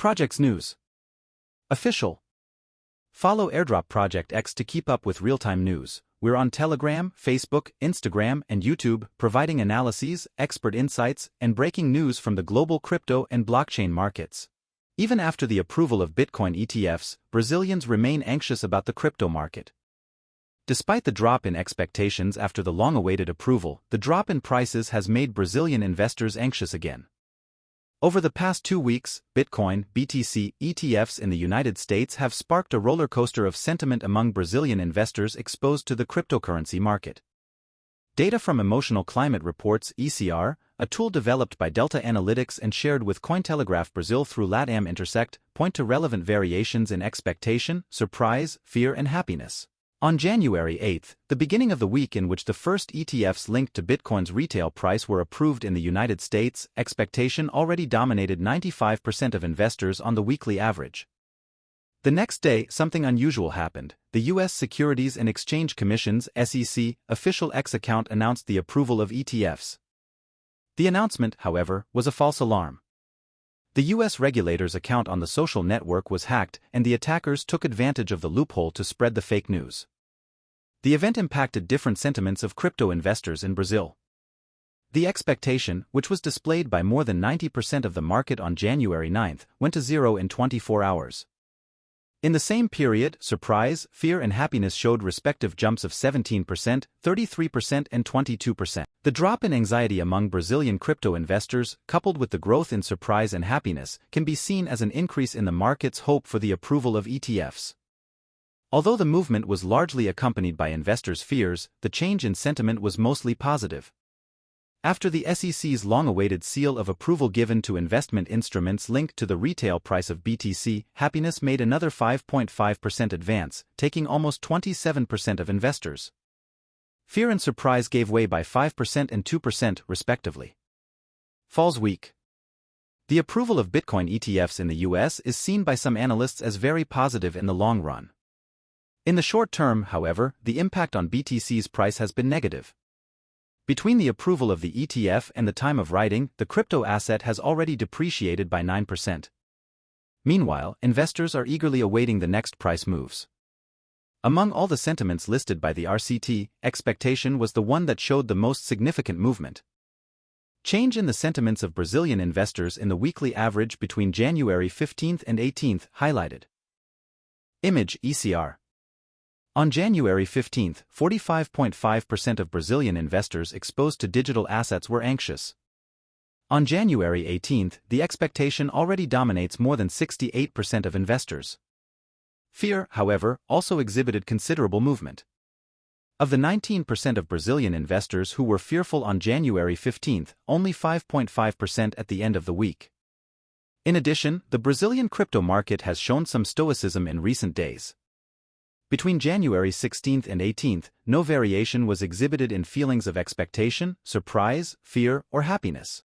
Projects News. Official. Follow Airdrop Project X to keep up with real-time news. We're on Telegram, Facebook, Instagram, and YouTube, providing analyses, expert insights, and breaking news from the global crypto and blockchain markets. Even after the approval of Bitcoin ETFs, Brazilians remain anxious about the crypto market. Despite the drop in expectations after the long-awaited approval, the drop in prices has made Brazilian investors anxious again. Over the past 2 weeks, Bitcoin, BTC, ETFs in the United States have sparked a roller coaster of sentiment among Brazilian investors exposed to the cryptocurrency market. Data from Emotional Climate Reports (ECR), a tool developed by Delta Analytics and shared with Cointelegraph Brasil through LatAm Intersect, point to relevant variations in expectation, surprise, fear, and happiness. On January 8, the beginning of the week in which the first ETFs linked to Bitcoin's retail price were approved in the United States, expectation already dominated 95% of investors on the weekly average. The next day, something unusual happened. The U.S. Securities and Exchange Commission's (SEC) official X account announced the approval of ETFs. The announcement, however, was a false alarm. The U.S. regulator's account on the social network was hacked, and the attackers took advantage of the loophole to spread the fake news. The event impacted different sentiments of crypto investors in Brazil. The expectation, which was displayed by more than 90% of the market on January 9, went to zero in 24 hours. In the same period, surprise, fear, and happiness showed respective jumps of 17%, 33%, and 22%. The drop in anxiety among Brazilian crypto investors, coupled with the growth in surprise and happiness, can be seen as an increase in the market's hope for the approval of ETFs. Although the movement was largely accompanied by investors' fears, the change in sentiment was mostly positive. After the SEC's long-awaited seal of approval given to investment instruments linked to the retail price of BTC, happiness made another 5.5% advance, taking almost 27% of investors. Fear and surprise gave way by 5% and 2%, respectively. Falls Week. The approval of Bitcoin ETFs in the US is seen by some analysts as very positive in the long run. In the short term, however, the impact on BTC's price has been negative. Between the approval of the ETF and the time of writing, the crypto asset has already depreciated by 9%. Meanwhile, investors are eagerly awaiting the next price moves. Among all the sentiments listed by the RCT, expectation was the one that showed the most significant movement. Change in the sentiments of Brazilian investors in the weekly average between January 15 and 18 highlighted. Image ECR. On January 15, 45.5% of Brazilian investors exposed to digital assets were anxious. On January 18, the expectation already dominates more than 68% of investors. Fear, however, also exhibited considerable movement. Of the 19% of Brazilian investors who were fearful on January 15, only 5.5% at the end of the week. In addition, the Brazilian crypto market has shown some stoicism in recent days. Between January 16 and 18, no variation was exhibited in feelings of expectation, surprise, fear, or happiness.